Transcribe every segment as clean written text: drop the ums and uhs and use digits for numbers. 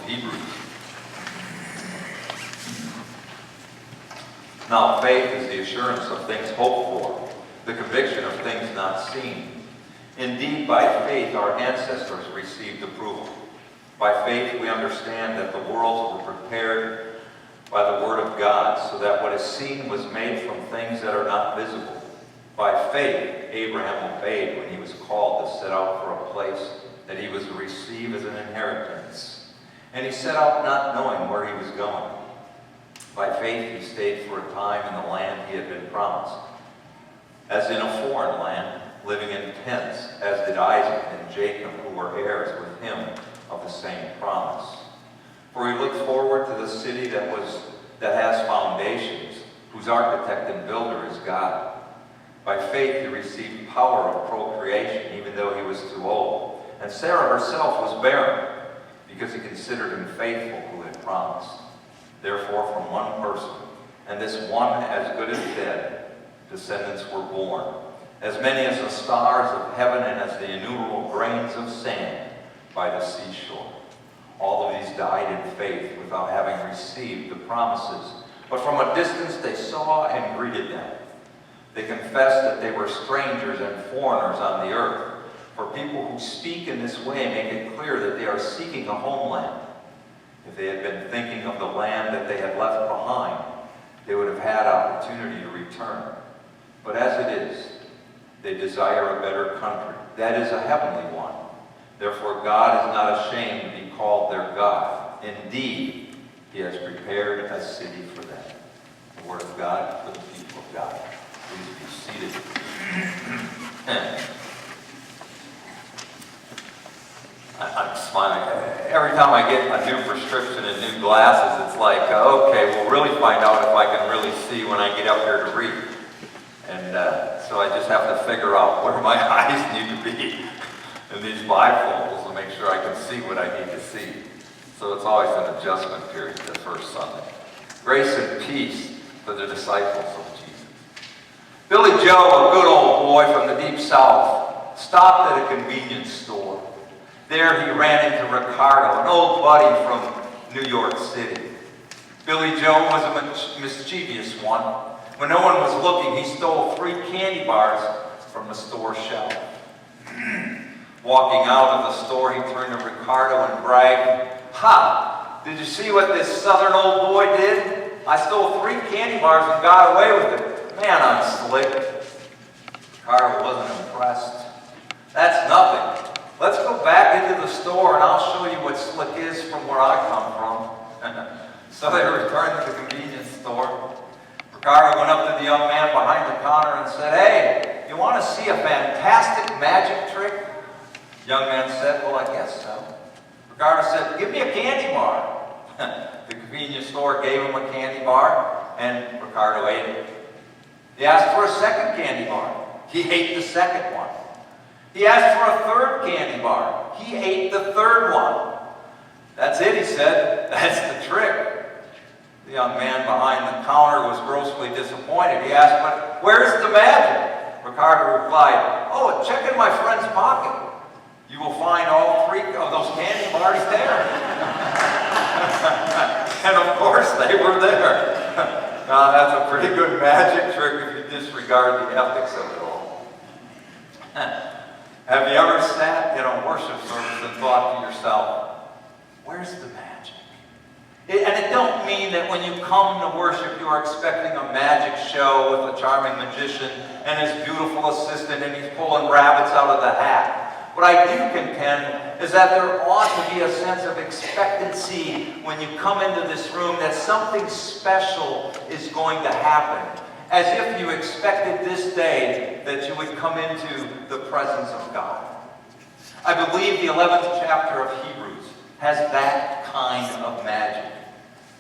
Hebrews. Now faith is the assurance of things hoped for, the conviction of things not seen. Indeed, by faith our ancestors received approval. By faith we understand that the worlds were prepared by the word of God, so that what is seen was made from things that are not visible. By faith Abraham obeyed when he was called to set out for a place that he was to receive as an inheritance. And he set out not knowing where he was going. By faith he stayed for a time in the land he had been promised, as in a foreign land, living in tents, as did Isaac and Jacob, who were heirs with him of the same promise. For he looked forward to the city that has foundations, whose architect and builder is God. By faith he received power of procreation, even though he was too old. And Sarah herself was barren, because he considered him faithful who had promised. Therefore, from one person, and this one as good as dead, descendants were born, as many as the stars of heaven and as the innumerable grains of sand by the seashore. All of these died in faith without having received the promises, but from a distance they saw and greeted them. They confessed that they were strangers and foreigners on the earth. For people who speak in this way make it clear that they are seeking a homeland. If they had been thinking of the land that they had left behind, they would have had opportunity to return. But as it is, they desire a better country, that is a heavenly one. Therefore God is not ashamed to be called their God. Indeed, he has prepared a city for them. The word of God for the people of God. Please be seated. I'm smiling. Every time I get a new prescription and new glasses, it's like, okay, we'll really find out if I can really see when I get up here to read. And so I just have to figure out where my eyes need to be in these bifocals to make sure I can see what I need to see. So it's always an adjustment period, the first Sunday. Grace and peace to the disciples of Jesus. Billy Joe, a good old boy from the deep south, stopped at a convenience store. There he ran into Ricardo, an old buddy from New York City. Billy Joe was a mischievous one. When no one was looking, he stole 3 candy bars from the store shelf. Walking out of the store, he turned to Ricardo and bragged, "Ha! Did you see what this southern old boy did? I stole 3 candy bars and got away with it. Man, I'm slick." Ricardo wasn't impressed. "That's nothing. Let's go back into the store and I'll show you what slick is from where I come from." So they returned to the convenience store. Ricardo went up to the young man behind the counter and said, "Hey, you want to see a fantastic magic trick?" The young man said, "Well, I guess so." Ricardo said, "Give me a candy bar." The convenience store gave him a candy bar, and Ricardo ate it. He asked for a second candy bar. He ate the second one. He asked for a third candy bar. He ate the third one. "That's it," he said. "That's the trick." The young man behind the counter was grossly disappointed. He asked, "But where's the magic?" Ricardo replied, "Oh, check in my friend's pocket. You will find all 3 of those candy bars there." And of course they were there. Now that's a pretty good magic trick if you disregard the ethics of it all. Have you ever sat in a worship service and thought to yourself, where's the magic? And it don't mean that when you come to worship, you are expecting a magic show with a charming magician and his beautiful assistant and he's pulling rabbits out of the hat. What I do contend is that there ought to be a sense of expectancy when you come into this room that something special is going to happen. As if you expected this day that you would come into the presence of God. I believe the 11th chapter of Hebrews has that kind of magic.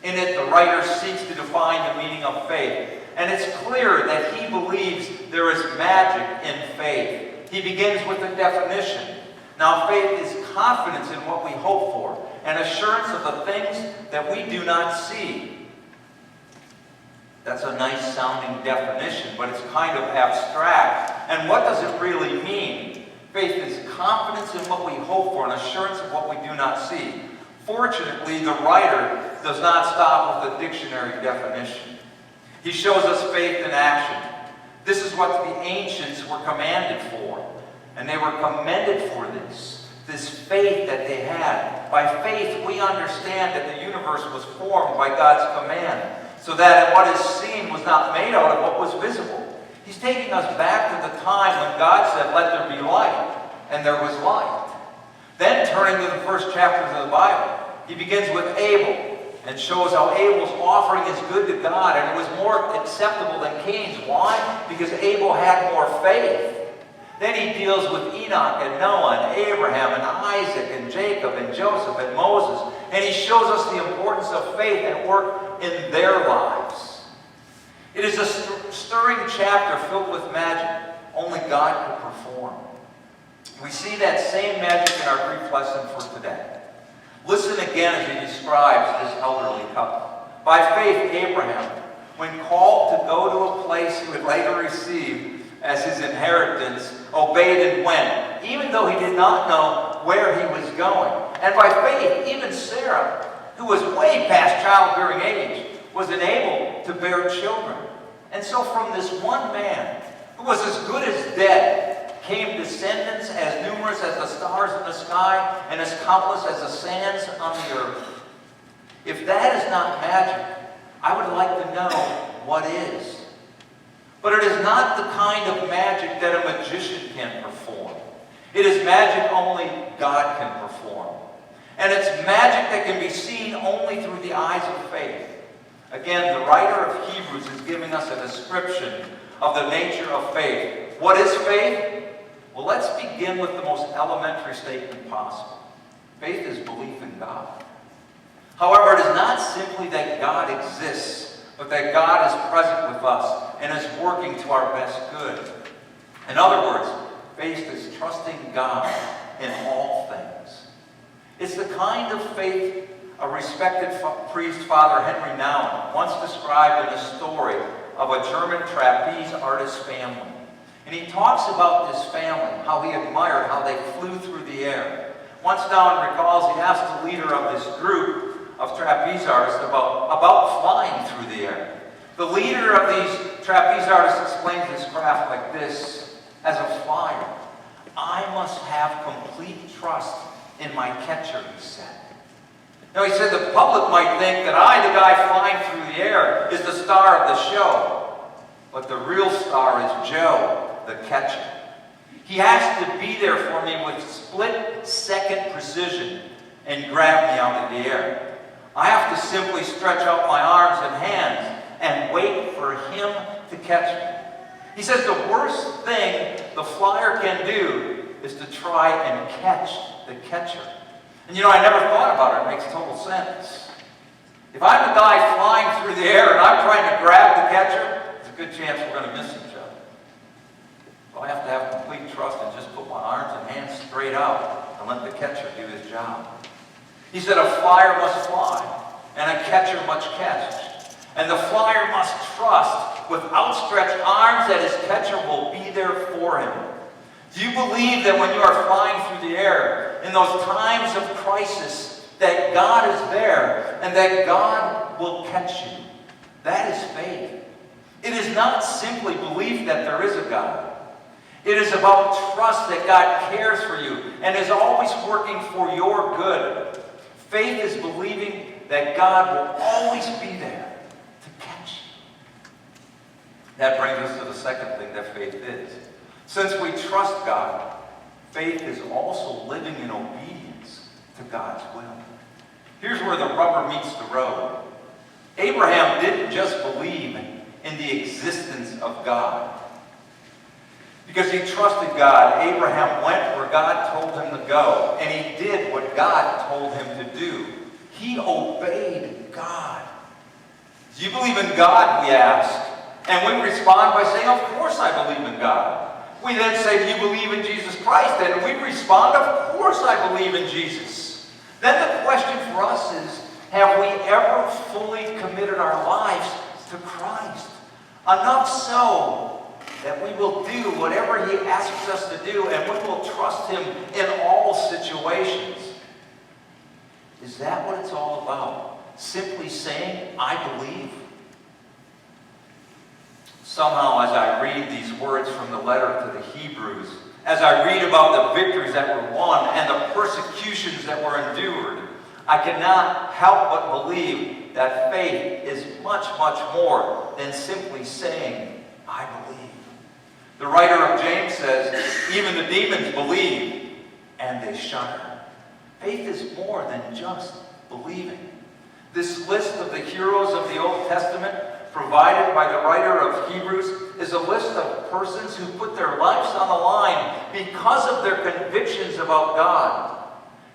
In it, the writer seeks to define the meaning of faith. And it's clear that he believes there is magic in faith. He begins with a definition. Now, faith is confidence in what we hope for, and assurance of the things that we do not see. That's a nice sounding definition, but it's kind of abstract. And what does it really mean? Faith is confidence in what we hope for, and assurance of what we do not see. Fortunately, the writer does not stop with a dictionary definition. He shows us faith in action. This is what the ancients were commanded for, and they were commended for this faith that they had. By faith, we understand that the universe was formed by God's command, so that what is seen was not made out of what was visible. He's taking us back to the time when God said, "Let there be light," and there was light. Then, turning to the first chapters of the Bible, he begins with Abel and shows how Abel's offering is good to God, and it was more acceptable than Cain's. Why? Because Abel had more faith. Then he deals with Enoch and Noah and Abraham and Isaac and Jacob and Joseph and Moses, and he shows us the importance of faith at work in their lives. It is a stirring chapter filled with magic only God could perform. We see that same magic in our brief lesson for today. Listen again as he describes this elderly couple. By faith, Abraham, when called to go to a place he would later receive as his inheritance, obeyed and went, even though he did not know where he was going. And by faith, even Sarah, who was way past childbearing age, was enabled to bear children. And so from this one man, who was as good as dead, came descendants as numerous as the stars in the sky and as countless as the sands on the earth. If that is not magic, I would like to know what is. But it is not the kind of magic that a magician can perform. It is magic only God can perform. And it's magic that can be seen only through the eyes of faith. Again, the writer of Hebrews is giving us a description of the nature of faith. What is faith? Well, let's begin with the most elementary statement possible. Faith is belief in God. However, it is not simply that God exists, but that God is present with us and is working to our best good. In other words, faith is trusting God in all things. It's the kind of faith a respected priest, Father Henry Nouwen, once described in a story of a German trapeze artist family. And he talks about this family, how he admired how they flew through the air. Once Nouwen recalls, he asked the leader of this group of trapeze artists about flying through the air. The leader of these trapeze artists explains his craft like this: as a flyer, I must have complete trust in my catcher, he said. Now, he said the public might think that I, the guy flying through the air, is the star of the show. But the real star is Joe, the catcher. He has to be there for me with split-second precision and grab me out of the air. I have to simply stretch out my arms and hands and wait for him to catch me. He says the worst thing the flyer can do is to try and catch the catcher. And I never thought about it. It makes total sense. If I'm the guy flying through the air and I'm trying to grab the catcher, there's a good chance we're going to miss each other. So I have to have complete trust and just put my arms and hands straight out and let the catcher do his job. He said a flyer must fly and a catcher must catch. And the flyer must trust with outstretched arms that his catcher will be there for him. Do you believe that when you are flying through the air, in those times of crisis, that God is there and that God will catch you? That is faith. It is not simply belief that there is a God. It is about trust that God cares for you and is always working for your good. Faith is believing that God will always be there to catch you. That brings us to the second thing that faith is. Since we trust God, faith is also living in obedience to God's will. Here's where the rubber meets the road. Abraham didn't just believe in the existence of God. Because he trusted God, Abraham went where God told him to go, and he did what God told him to do. He obeyed God. Do you believe in God, we ask? And we respond by saying, of course I believe in God. We then say, do you believe in Jesus Christ? And we respond, of course I believe in Jesus. Then the question for us is, have we ever fully committed our lives to Christ? Enough so that we will do whatever he asks us to do, and we will trust him in all situations. Is that what it's all about? Simply saying, I believe? Somehow, as I read these words from the letter to the Hebrews, as I read about the victories that were won and the persecutions that were endured, I cannot help but believe that faith is much, much more than simply saying, I believe. The writer of James says, even the demons believe and they shudder. Faith is more than just believing. This list of the heroes of the Old Testament, provided by the writer of Hebrews, is a list of persons who put their lives on the line because of their convictions about God.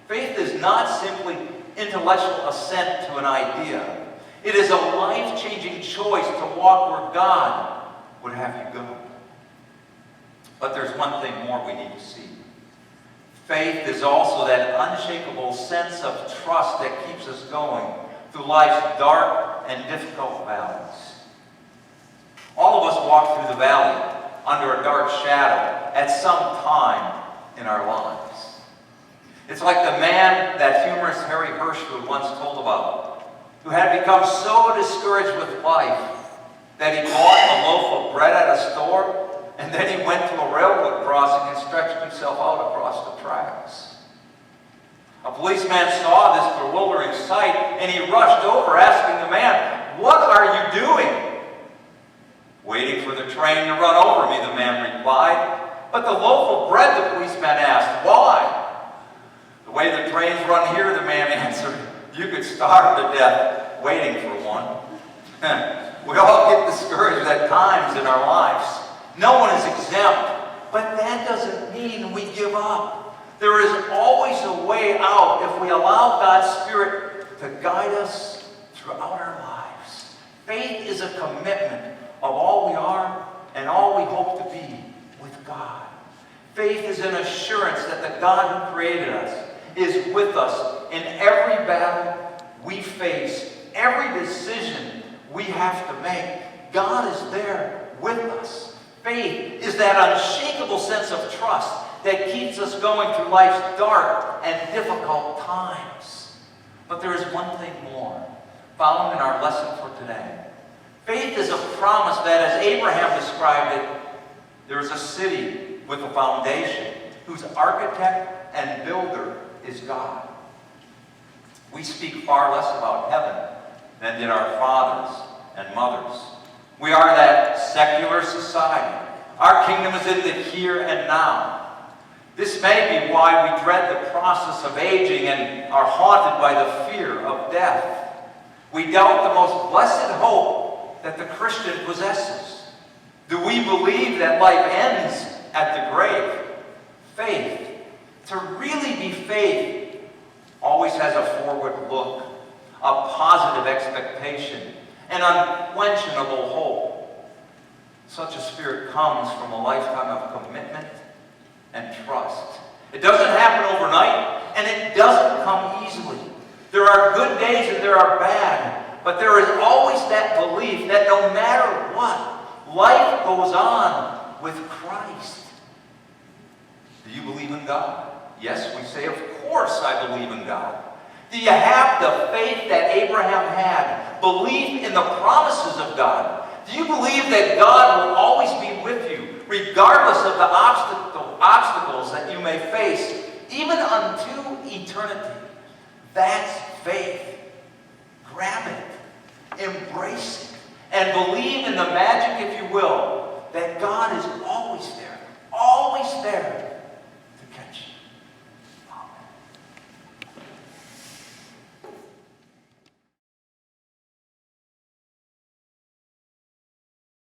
Faith is not simply intellectual assent to an idea. It is a life-changing choice to walk where God would have you go. But there's one thing more we need to see. Faith is also that unshakable sense of trust that keeps us going through life's dark and difficult valleys. All of us walk through the valley under a dark shadow at some time in our lives. It's like the man that humorist Harry Hirschwood once told about, who had become so discouraged with life that he bought a loaf of bread at a store, and then he went to a railroad crossing and stretched himself out across the tracks. A policeman saw this bewildering sight, and he rushed over, asking the man, "What are you doing?" "Waiting for the train to run over me," the man replied. "But the loaf of bread," the policeman asked. "Why?" "The way the trains run here," the man answered, "you could starve to death waiting for one." We all get discouraged at times in our lives. No one is exempt, but that doesn't mean we give up. There is always a way out if we allow God's Spirit to guide us throughout our lives. Faith is a commitment of all we are and all we hope to be with God. Faith is an assurance that the God who created us is with us in every battle we face, every decision we have to make. God is there with us. Faith is that unshakable sense of trust that keeps us going through life's dark and difficult times. But there is one thing more, found in our lesson for today. Faith is a promise that, as Abraham described it, there is a city with a foundation whose architect and builder is God. We speak far less about heaven than did our fathers and mothers. We are that secular society. Our kingdom is in the here and now. This may be why we dread the process of aging and are haunted by the fear of death. We doubt the most blessed hope that the Christian possesses. Do we believe that life ends at the grave? Faith, to really be faith, always has a forward look, a positive expectation, an unquenchable hope. Such a spirit comes from a lifetime of commitment and trust. It doesn't happen overnight, and it doesn't come easily. There are good days and there are bad, but there is always that belief that no matter what, life goes on with Christ. Do you believe in God? Yes, we say, of course I believe in God. Do you have the faith that Abraham had? Belief in the promises of God? Do you believe that God will always be with you, regardless of the obstacles that you may face, even unto eternity? That's faith. Grab it, embrace it, and believe in the magic, if you will, that God is always there